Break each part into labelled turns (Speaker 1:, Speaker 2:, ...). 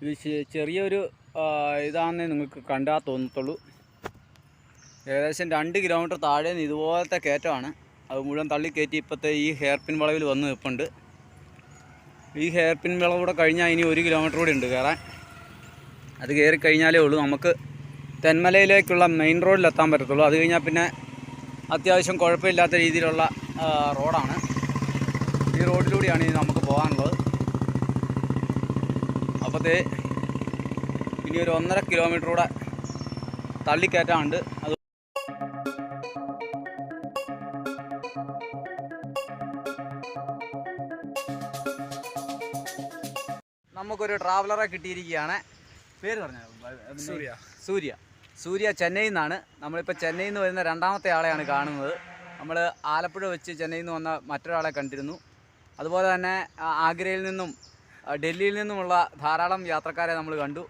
Speaker 1: ഇത് ചെറിയൊരു ഇതാണെന്നേ നിങ്ങൾക്ക് കണ്ടാൽ തോന്നത്തുള്ളൂ. ഏകദേശം 2 കിലോമീറ്റർ താഴെ നിന്ന് ഇതുപോലത്തെ കയറ്റമാണ്. അത് മുഴുവൻ തള്ളിക്കയറ്റി ഇപ്പോഴത്തെ ഈ ഹെയർ പിൻ വളവിൽ വന്ന് നിൽപ്പുണ്ട്. ഈ ഹെയർ പിൻ വളവൂടെ കഴിഞ്ഞാൽ ഇനി 1 കിലോമീറ്റർ കൂടി ഉണ്ട് കയറാൻ. അത് കയറി കഴിഞ്ഞാലേ ഉള്ളൂ നമുക്ക് തെന്മലയിലേക്കുള്ള മെയിൻ റോഡിലെത്താൻ പറ്റത്തുള്ളൂ. അത് കഴിഞ്ഞാൽ പിന്നെ അത്യാവശ്യം കുഴപ്പമില്ലാത്ത രീതിയിലുള്ള റോഡാണ്. ഈ റോഡിലൂടെയാണ് ഇനി നമുക്ക് പോകാനുള്ളത്. അപ്പോഴത്തേ ഇനി ഒരു 1.5 കിലോമീറ്റർ കൂടെ തള്ളിക്കയറ്റാനുണ്ട്. അത് നമുക്കൊരു ട്രാവലറെ കിട്ടിയിരിക്കുകയാണ്. പേര് പറഞ്ഞോ? സൂര്യ ചെന്നൈയിൽ നിന്നാണ്. നമ്മളിപ്പോൾ ചെന്നൈയിൽ നിന്ന് വരുന്ന 2ാമത്തെ ആളെയാണ് കാണുന്നത്. നമ്മൾ ആലപ്പുഴ വെച്ച് ചെന്നൈയിൽ നിന്ന് വന്ന മറ്റൊരാളെ കണ്ടിരുന്നു. അതുപോലെ തന്നെ ആഗ്രയിൽ നിന്നും ഡൽഹിയിൽ നിന്നുമുള്ള ധാരാളം യാത്രക്കാരെ നമ്മൾ കണ്ടു.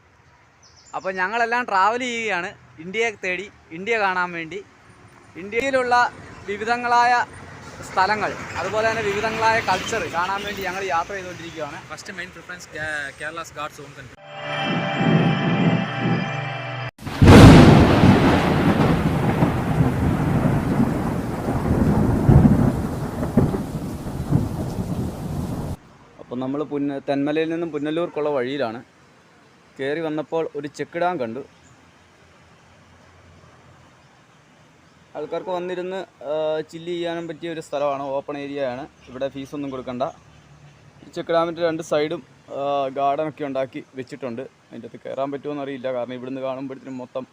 Speaker 1: അപ്പോൾ ഞങ്ങളെല്ലാം ട്രാവൽ ചെയ്യുകയാണ് ഇന്ത്യയെ തേടി, ഇന്ത്യ കാണാൻ വേണ്ടി. ഇന്ത്യയിലുള്ള വിവിധങ്ങളായ സ്ഥലങ്ങൾ, അതുപോലെ തന്നെ വിവിധങ്ങളായ കൾച്ചർ കാണാൻ വേണ്ടി ഞങ്ങൾ യാത്ര ചെയ്തുകൊണ്ടിരിക്കുകയാണ്.
Speaker 2: First main preference Kerala's God's own country.
Speaker 1: അപ്പോൾ നമ്മൾ തെന്മലയിൽ നിന്നും പുനലൂർക്കുള്ള വഴിയിലാണ്. കയറി വന്നപ്പോൾ ഒരു ചെക്ക് ഡാം കണ്ടു. ആൾക്കാർക്ക് വന്നിരുന്ന് ചില്ല് ചെയ്യാനും പറ്റിയ ഒരു സ്ഥലമാണ്. ഓപ്പൺ ഏരിയയാണ്. ഇവിടെ ഫീസൊന്നും കൊടുക്കണ്ട. ഈ ചെക്ക് ഡാമിൻ്റെ 2 സൈഡും ഗാർഡനൊക്കെ ഉണ്ടാക്കി വെച്ചിട്ടുണ്ട്. അതിൻ്റെ അകത്ത് കയറാൻ പറ്റുമോ അറിയില്ല. കാരണം ഇവിടുന്ന് കാണുമ്പോഴത്തേനും മൊത്തം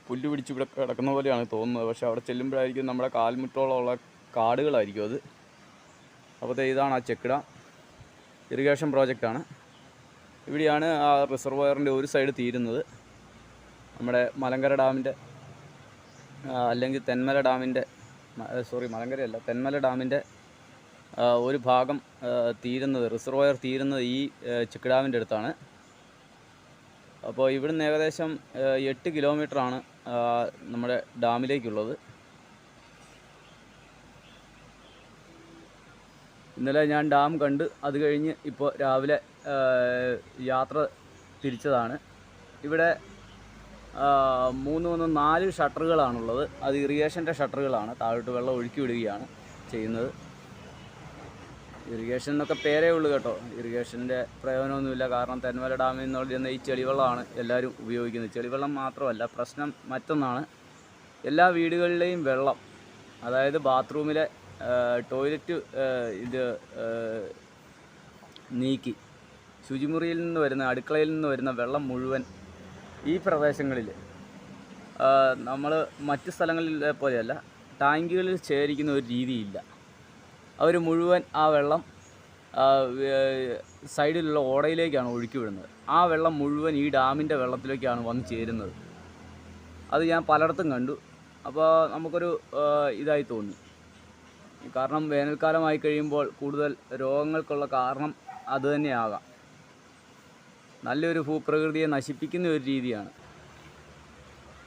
Speaker 1: പുല്ല് പിടിച്ച് ഇവിടെ കിടക്കുന്ന പോലെയാണ് തോന്നുന്നത്. പക്ഷേ അവിടെ ചെല്ലുമ്പോഴായിരിക്കും നമ്മുടെ കാൽമുട്ടോളമുള്ള കാടുകളായിരിക്കും അത്. അപ്പോൾ ഇതാണ് ആ ചെക്ക് ഡാം. ഇറിഗേഷൻ പ്രോജക്റ്റാണ്. ഇവിടെയാണ് ആ റിസർവോയറിൻ്റെ ഒരു സൈഡ് തീരുന്നത്. നമ്മുടെ മലങ്കര ഡാമിൻ്റെ അല്ലെങ്കിൽ തെന്മല ഡാമിൻ്റെ മലങ്കരയല്ല, തെന്മല ഡാമിൻ്റെ ഒരു ഭാഗം തീരുന്നത്, റിസർവോയർ തീരുന്നത് ഈ ചെക്ക് ഡാമിൻ്റെ അടുത്താണ്. അപ്പോൾ ഇവിടുന്ന് ഏകദേശം 8 കിലോമീറ്ററാണ് നമ്മുടെ ഡാമിലേക്കുള്ളത്. ഇന്നലെ ഞാൻ ഡാം കണ്ട് അത് കഴിഞ്ഞ് ഇപ്പോൾ രാവിലെ യാത്ര തിരിച്ചതാണ്. ഇവിടെ 4 ഷട്ടറുകളാണുള്ളത്. അത് ഇറിഗേഷൻ്റെ ഷട്ടറുകളാണ്. താഴോട്ട് വെള്ളം ഒഴുക്കി വിടുകയാണ് ചെയ്യുന്നത്. ഇറിഗേഷൻ എന്നൊക്കെ പേരേ ഉള്ളൂ കേട്ടോ. ഇറിഗേഷൻ്റെ പ്രയോജനമൊന്നുമില്ല. കാരണം തെന്മല ഡാമിൽ നിന്ന് വരുന്ന ഈ ചെളിവെള്ളമാണ് എല്ലാവരും ഉപയോഗിക്കുന്നത്. ചെളിവെള്ളം മാത്രമല്ല, പ്രശ്നം മറ്റൊന്നാണ്. എല്ലാ വീടുകളിലെയും വെള്ളം, അതായത് ബാത്റൂമിലെ ടോയ്ലറ്റ് നീക്കി ശുചിമുറിയിൽ നിന്ന് വരുന്ന, അടുക്കളയിൽ നിന്ന് വരുന്ന വെള്ളം മുഴുവൻ ഈ പ്രദേശങ്ങളിൽ നമ്മൾ മറ്റ് സ്ഥലങ്ങളിലെ പോലെയല്ല, ടാങ്കുകളിൽ ശേഖരിക്കുന്ന ഒരു രീതിയില്ല. അവർ മുഴുവൻ ആ വെള്ളം സൈഡിലുള്ള ഓടയിലേക്കാണ് ഒഴുക്കി വിടുന്നത്. ആ വെള്ളം മുഴുവൻ ഈ ഡാമിൻ്റെ വെള്ളത്തിലേക്കാണ് വന്ന് ചേരുന്നത്. അത് ഞാൻ പലയിടത്തും കണ്ടു. അപ്പോൾ നമുക്കൊരു ഇതായി തോന്നി. കാരണം വേനൽക്കാലമായി കഴിയുമ്പോൾ കൂടുതൽ രോഗങ്ങൾക്കുള്ള കാരണം അതുതന്നെയാകാം. നല്ലൊരു ഭൂപ്രകൃതിയെ നശിപ്പിക്കുന്ന ഒരു രീതിയാണ്.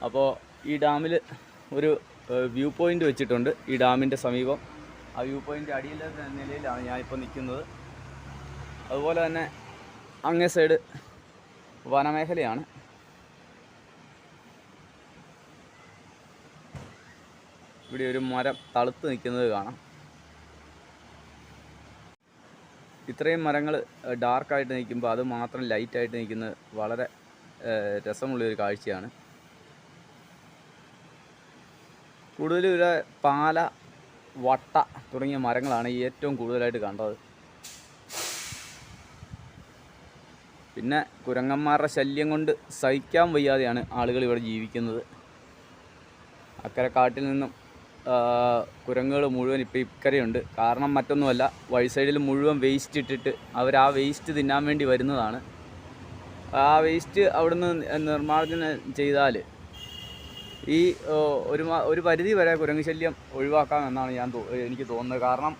Speaker 1: അപ്പോൾ ഈ ഡാമിൽ ഒരു വ്യൂ പോയിൻ്റ് വെച്ചിട്ടുണ്ട് ഈ ഡാമിൻ്റെ സമീപം. ആ വ്യൂ പോയിൻ്റ് അടിയിലെ നിലയിലാണ് ഞാനിപ്പോൾ നിൽക്കുന്നത്. അതുപോലെ തന്നെ അങ്ങേ സൈഡ് വനമേഖലയാണ്. ഇവിടെ ഒരു മരം തളുത്ത് നിൽക്കുന്നത് കാണാം. ഇത്രയും മരങ്ങൾ ഡാർക്കായിട്ട് നിൽക്കുമ്പോൾ അത് മാത്രം ലൈറ്റായിട്ട് നിൽക്കുന്നത് വളരെ രസമുള്ളൊരു കാഴ്ചയാണ്. കൂടുതലും ഇവിടെ പാല, വട്ട തുടങ്ങിയ മരങ്ങളാണ് ഏറ്റവും കൂടുതലായിട്ട് കണ്ടത്. പിന്നെ കുരങ്ങന്മാരുടെ ശല്യം കൊണ്ട് സഹിക്കാൻ വയ്യാതെയാണ് ആളുകൾ ഇവിടെ ജീവിക്കുന്നത്. അക്കരെ കാട്ടിൽ നിന്നും കുരങ്ങുകൾ മുഴുവൻ ഇപ്പോൾ ഇക്കരയുണ്ട്. കാരണം മറ്റൊന്നുമല്ല, വഴി സൈഡിൽ മുഴുവൻ വേസ്റ്റ് ഇട്ടിട്ട് അവർ ആ വേസ്റ്റ് തിന്നാൻ വേണ്ടി വരുന്നതാണ്. ആ വേസ്റ്റ് അവിടുന്ന് നിർമ്മാർജ്ജനം ചെയ്താൽ ഈ ഒരു പരിധി വരെ കുരങ്ങ് ശല്യം ഒഴിവാക്കാമെന്നാണ് എനിക്ക് തോന്നുന്നത്. കാരണം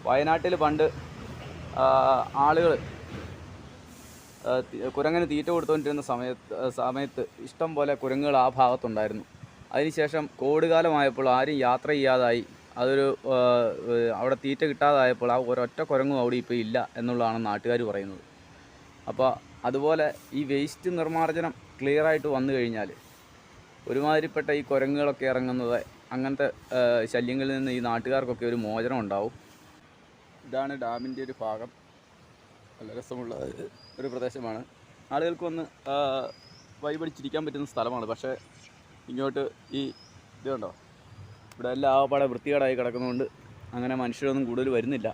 Speaker 1: വയനാട്ടിൽ പണ്ട് ആളുകൾ കുരങ്ങിന് തീറ്റ കൊടുത്തുകൊണ്ടിരുന്ന സമയത്ത് ഇഷ്ടം പോലെ കുരങ്ങുകൾ ആ ഭാഗത്തുണ്ടായിരുന്നു. അതിനുശേഷം കോവിഡ് കാലമായപ്പോൾ ആരും യാത്ര ചെയ്യാതായി. അതൊരു അവിടെ തീറ്റ കിട്ടാതായപ്പോൾ ആ ഒരൊറ്റ കുരങ്ങും അവിടെ ഇപ്പോൾ ഇല്ല എന്നുള്ളതാണ് നാട്ടുകാർ പറയുന്നത്. അപ്പോൾ അതുപോലെ ഈ വേസ്റ്റ് നിർമ്മാർജ്ജനം ക്ലിയറായിട്ട് വന്നു കഴിഞ്ഞാൽ ഒരുമാതിരിപ്പെട്ട ഈ കുരങ്ങുകളൊക്കെ ഇറങ്ങുന്നത് അങ്ങനത്തെ ശല്യങ്ങളിൽ നിന്ന് ഈ നാട്ടുകാർക്കൊക്കെ ഒരു മോചനം ഉണ്ടാവും. ഇതാണ് ഡാമിൻ്റെ ഒരു ഭാഗം. നല്ല രസമുള്ള ഒരു പ്രദേശമാണ്. ആളുകൾക്ക് വന്ന് വൈബടിച്ചിരിക്കാൻ പറ്റുന്ന സ്ഥലമാണ്. പക്ഷേ ഇങ്ങോട്ട് ഈ ഇത് കണ്ടോ, ഇവിടെ എല്ലാം ആവപ്പാടെ വൃത്തികേടായി കിടക്കുന്നതുകൊണ്ട് അങ്ങനെ മനുഷ്യരൊന്നും കൂടുതൽ വരുന്നില്ല.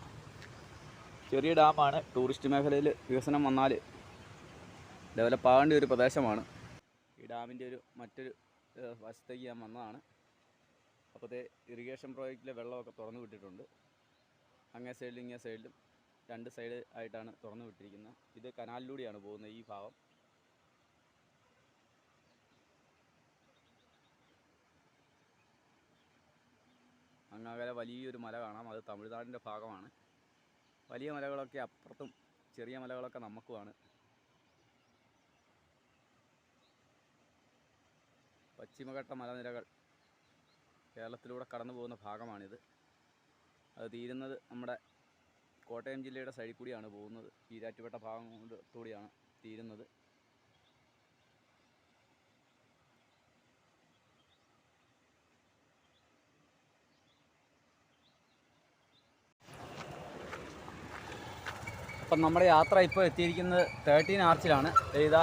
Speaker 1: ചെറിയ ഡാമാണ്. ടൂറിസ്റ്റ് മേഖലയിൽ വികസനം വന്നാൽ ഡെവലപ്പാകേണ്ട ഒരു പ്രദേശമാണ്. ഈ ഡാമിൻ്റെ മറ്റൊരു വശത്തേക്ക് ഞാൻ വന്നതാണ്. അപ്പോഴത്തെ ഇറിഗേഷൻ പ്രോജക്റ്റിലെ വെള്ളമൊക്കെ തുറന്നു വിട്ടിട്ടുണ്ട്. അങ്ങേ സൈഡിലും ഇങ്ങേ സൈഡിലും 2 സൈഡ് ആയിട്ടാണ് തുറന്നു വിട്ടിരിക്കുന്നത്. ഇത് കനാലിലൂടെയാണ് പോകുന്നത് ഈ ഭാഗം. അങ്ങകലെ വലിയൊരു മല കാണാം. അത് തമിഴ്നാടിൻ്റെ ഭാഗമാണ്. വലിയ മലകളൊക്കെ അപ്പുറത്തും ചെറിയ മലകളൊക്കെ നമുക്കുമാണ്. പശ്ചിമഘട്ട മലനിരകൾ കേരളത്തിലൂടെ കടന്നു പോകുന്ന ഭാഗമാണിത്. അത് തീരുന്നത് നമ്മുടെ കോട്ടയം ജില്ലയുടെ സൈഡിൽ കൂടിയാണ് പോകുന്നത്. ഈരാറ്റുപേട്ട ഭാഗം കൂടിയാണ് തീരുന്നത്. അപ്പം നമ്മുടെ യാത്ര ഇപ്പോൾ എത്തിയിരിക്കുന്നത് 13 ആർച്ചിലാണ്. ഇതാ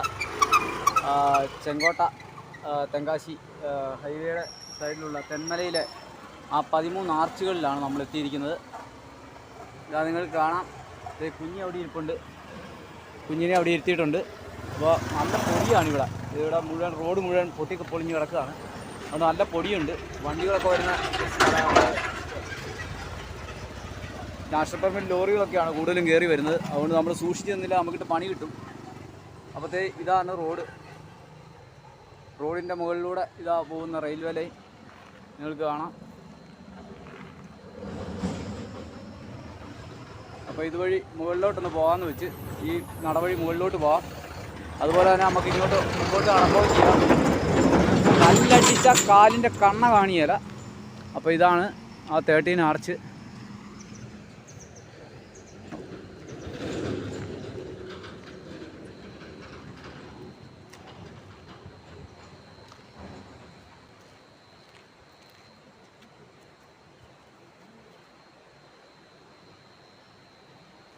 Speaker 1: ചെങ്കോട്ട തെങ്കാശി ഹൈവേയുടെ സൈഡിലുള്ള തെന്മലയിലെ ആ 13 ആർച്ചുകളിലാണ് നമ്മൾ എത്തിയിരിക്കുന്നത്. ഇതാ നിങ്ങൾക്ക് കാണാം, കുഞ്ഞ് അവിടെ ഇരിപ്പുണ്ട്. കുഞ്ഞിനെ അവിടെ ഇരുത്തിയിട്ടുണ്ട്. അപ്പോൾ നല്ല പൊടിയാണ് ഇവിടെ. ഇവിടെ മുഴുവൻ റോഡ് മുഴുവൻ പൊട്ടിക്ക് പൊളിഞ്ഞ് കിടക്കുകയാണ്. അതുകൊണ്ട് നല്ല പൊടിയുണ്ട്. വണ്ടികളൊക്കെ വരുന്ന സ്ഥലമാണ്. നാഷണൽ പെർമിറ്റ് ലോറികളൊക്കെയാണ് കൂടുതലും കയറി വരുന്നത്. അതുകൊണ്ട് നമ്മൾ സൂക്ഷിച്ച് നിന്നില്ല, നമുക്കിട്ട് പണി കിട്ടും. അപ്പോഴത്തെ ഇതാണ് റോഡ്. റോഡിൻ്റെ മുകളിലൂടെ ഇതാ പോകുന്ന റെയിൽവേ ലൈൻ നിങ്ങൾക്ക് കാണാം. അപ്പോൾ ഇതുവഴി മുകളിലോട്ടൊന്ന് പോകാമെന്ന് വെച്ച് ഈ നടവഴി മുകളിലോട്ട് പോകാം. അതുപോലെ തന്നെ നമുക്ക് ഇങ്ങോട്ട് മുമ്പോട്ട് നടക്കുകയും ചെയ്യാം. കല്ലടിച്ച കാലിൻ്റെ കണ്ണ കാണിയല്ല. അപ്പോൾ ഇതാണ് ആ 13 ആർച്ച്.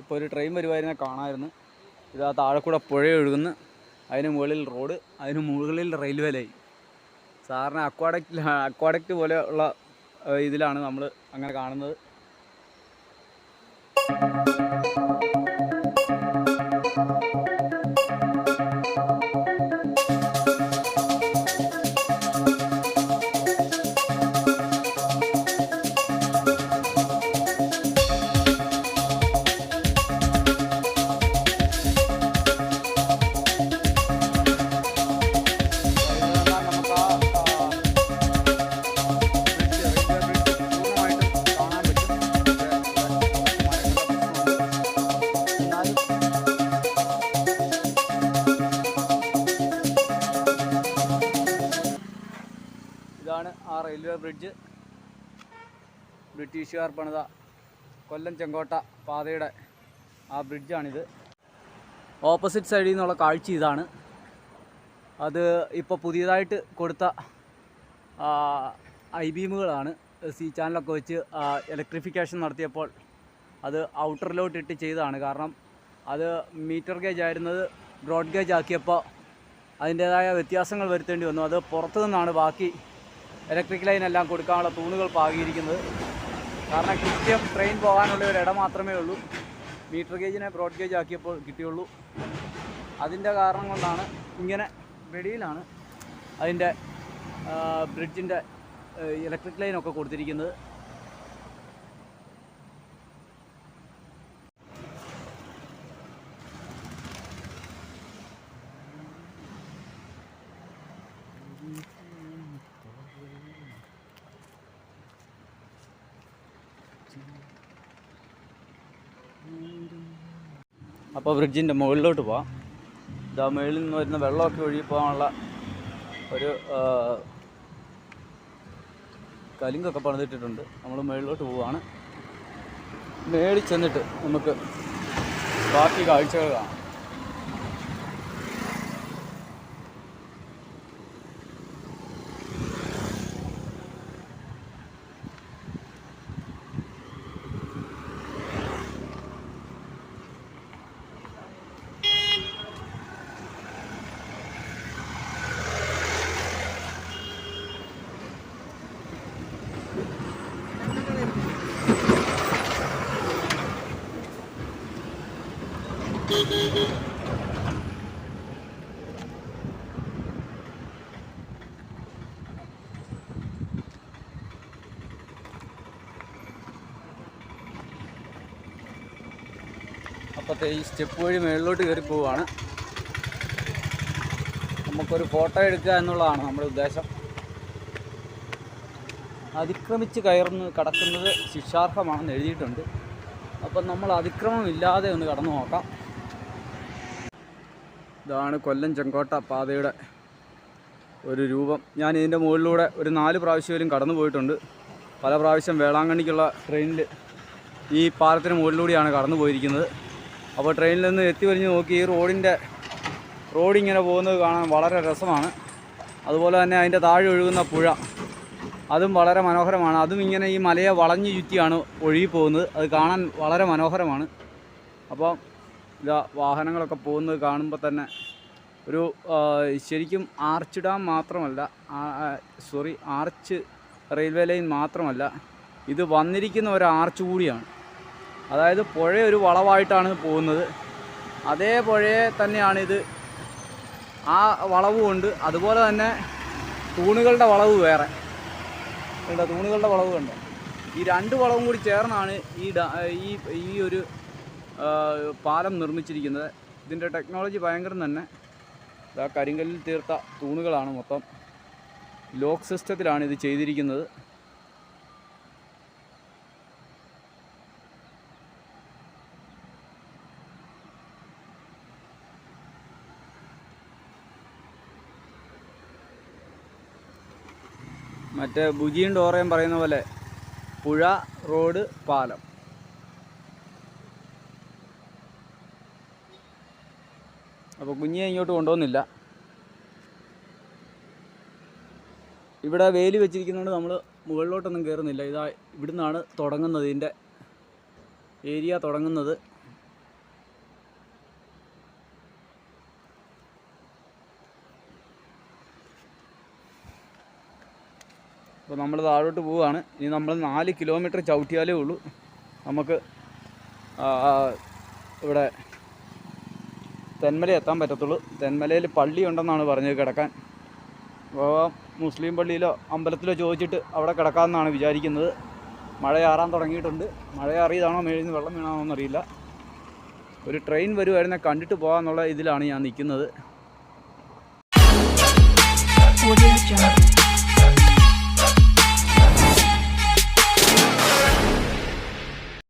Speaker 1: ഇപ്പോൾ ഒരു ട്രെയിൻ വരുമായിരുന്നെ കാണാമായിരുന്നു. ഇതാ താഴെ കൂടെ പുഴ ഒഴുകുന്നു. അതിന് മുകളിൽ റോഡ്, അതിന് മുകളിൽ റെയിൽവേ ലൈൻ. സാറിന് അക്വാഡക്റ്റ് പോലെ ഉള്ള ഇതിലാണ് നമ്മൾ അങ്ങനെ കാണുന്നത്. ഇതാണ് ആ റെയിൽവേ ബ്രിഡ്ജ്. ബ്രിട്ടീഷുകാർ പണിത കൊല്ലം ചെങ്കോട്ട പാതയുടെ ആ ബ്രിഡ്ജാണിത്. ഓപ്പോസിറ്റ് സൈഡിൽ നിന്നുള്ള കാഴ്ച ഇതാണ്. അത് ഇപ്പോൾ പുതിയതായിട്ട് കൊടുത്ത ഐബീമുകളാണ്. സി ചാനലൊക്കെ വെച്ച് ഇലക്ട്രിഫിക്കേഷൻ നടത്തിയപ്പോൾ അത് ഔട്ടറിലോട്ടിട്ട് ചെയ്തതാണ്. കാരണം അത് മീറ്റർ ഗേജ് ആയിരുന്നത് ബ്രോഡ് ഗേജ് ആക്കിയപ്പോൾ അതിൻ്റേതായ വ്യത്യാസങ്ങൾ വരുത്തേണ്ടി വന്നു. അത് പുറത്തു നിന്നാണ് ബാക്കി ഇലക്ട്രിക് ലൈനെല്ലാം കൊടുക്കാനുള്ള തൂണുകൾ പാകിയിരിക്കുന്നത്. കാരണം കൃത്യം ട്രെയിൻ പോകാനുള്ള ഒരു ഇടം മാത്രമേ ഉള്ളൂ. മീറ്റർ ഗേജിനെ ബ്രോഡ് ഗേജ് ആക്കിയപ്പോൾ കിട്ടിയുള്ളൂ. അതിൻ്റെ കാരണം കൊണ്ടാണ് ഇങ്ങനെ വെടിയിലാണ് അതിൻ്റെ ബ്രിഡ്ജിൻ്റെ ഇലക്ട്രിക് ലൈനൊക്കെ കൊടുത്തിരിക്കുന്നത്. അപ്പോൾ ബ്രിഡ്ജിൻ്റെ മുകളിലോട്ട് പോവാം. ഇതാ മുകളിൽ നിന്ന് വരുന്ന വെള്ളമൊക്കെ ഒഴുകി പോകാനുള്ള ഒരു കലിങ്കൊക്കെ പണിതിട്ടിട്ടുണ്ട്. നമ്മൾ മുകളിലോട്ട് പോവുകയാണ്. മേളിൽ ചെന്നിട്ട് നമുക്ക് ബാക്കി കാഴ്ചകൾ കാണാം. ഇപ്പോഴത്തെ ഈ സ്റ്റെപ്പ് വഴി മുകളിലോട്ട് കയറി പോവുകയാണ്. നമുക്കൊരു ഫോട്ടോ എടുക്കുക എന്നുള്ളതാണ് നമ്മുടെ ഉദ്ദേശം. അതിക്രമിച്ച് കടക്കുന്നത് ശിക്ഷാർഹമാണെന്ന് എഴുതിയിട്ടുണ്ട്. അപ്പം നമ്മൾ അതിക്രമമില്ലാതെ ഒന്ന് കടന്നു നോക്കാം. ഇതാണ് കൊല്ലം ചെങ്കോട്ട പാതയുടെ ഒരു രൂപം. ഞാൻ ഇതിൻ്റെ മുകളിലൂടെ ഒരു 4 പ്രാവശ്യമെങ്കിലും കടന്നു പോയിട്ടുണ്ട്. പല പ്രാവശ്യം വേളാങ്കണ്ണിക്കുള്ള ട്രെയിനിൽ ഈ പാലത്തിന് മുകളിലൂടെയാണ് കടന്നു പോയിരിക്കുന്നത്. അപ്പോൾ ട്രെയിനിൽ നിന്ന് എത്തിവരിഞ്ഞ് നോക്കി ഈ റോഡിങ്ങനെ പോകുന്നത് കാണാൻ വളരെ രസമാണ്. അതുപോലെ തന്നെ അതിൻ്റെ താഴെ ഒഴുകുന്ന പുഴ, അതും വളരെ മനോഹരമാണ്. അതും ഇങ്ങനെ ഈ മലയെ വളഞ്ഞു ചുറ്റിയാണ് ഒഴുകി പോകുന്നത്. അത് കാണാൻ വളരെ മനോഹരമാണ്. അപ്പോൾ ഇതാ വാഹനങ്ങളൊക്കെ പോകുന്നത് കാണുമ്പോൾ തന്നെ ഒരു ശരിക്കും ആർച്ച് ഡാം മാത്രമല്ല, ആർച്ച് റെയിൽവേ ലൈൻ മാത്രമല്ല, ഇത് വന്നിരിക്കുന്ന ഒരു ആർച്ച് കൂടിയാണ്. അതായത് പുഴ ഒരു വളവായിട്ടാണ് പോകുന്നത്. അതേ പുഴയെ തന്നെയാണിത്. ആ വളവ് കൊണ്ട് അതുപോലെ തന്നെ തൂണുകളുടെ വളവ് വേറെ ഉണ്ട്. തൂണുകളുടെ വളവ് കണ്ടോ? ഈ 2 വളവും കൂടി ചേർന്നാണ് ഈ ഒരു പാലം നിർമ്മിച്ചിരിക്കുന്നത്. ഇതിൻ്റെ ടെക്നോളജി ഭയങ്കരം തന്നെ. കരിങ്കല്ലിൽ തീർത്ത തൂണുകളാണ് മൊത്തം. ലോക്ക് സിസ്റ്റത്തിലാണ് ഇത് ചെയ്തിരിക്കുന്നത്. മറ്റേ ബുജിയും ഡോറയും പറയുന്ന പോലെ പുഴ, റോഡ്, പാലം. അപ്പോൾ കുഞ്ഞിയെ ഇങ്ങോട്ട് കൊണ്ടുവന്നില്ല. ഇവിടെ വേലി വെച്ചിരിക്കുന്നതുകൊണ്ട് നമ്മൾ മുകളിലോട്ടൊന്നും കയറുന്നില്ല. ഇതാ ഇവിടുന്നാണ് തുടങ്ങുന്നത്, ഇതിൻ്റെ ഏരിയ തുടങ്ങുന്നത്. അപ്പോൾ നമ്മൾ താഴോട്ട് പോവുകയാണ്. ഇനി നമ്മൾ 4 കിലോമീറ്റർ ചവിട്ടിയാലേ ഉള്ളൂ നമുക്ക് ഇവിടെ തെന്മല എത്താൻ പറ്റത്തുള്ളൂ. തെന്മലയിൽ പള്ളി ഉണ്ടെന്നാണ് പറഞ്ഞത് കിടക്കാൻ. അപ്പോൾ മുസ്ലിം പള്ളിയിലോ അമ്പലത്തിലോ ചോദിച്ചിട്ട് അവിടെ കിടക്കാമെന്നാണ് വിചാരിക്കുന്നത്. മഴയാറാൻ തുടങ്ങിയിട്ടുണ്ട്. മഴയാറിയതാണോ മേളിൽ നിന്ന് വെള്ളം വീണാണോ എന്നറിയില്ല. ഒരു ട്രെയിൻ വരുമായിരുന്നെ കണ്ടിട്ട് പോകാമെന്നുള്ള ഇതിലാണ് ഞാൻ നിൽക്കുന്നത്.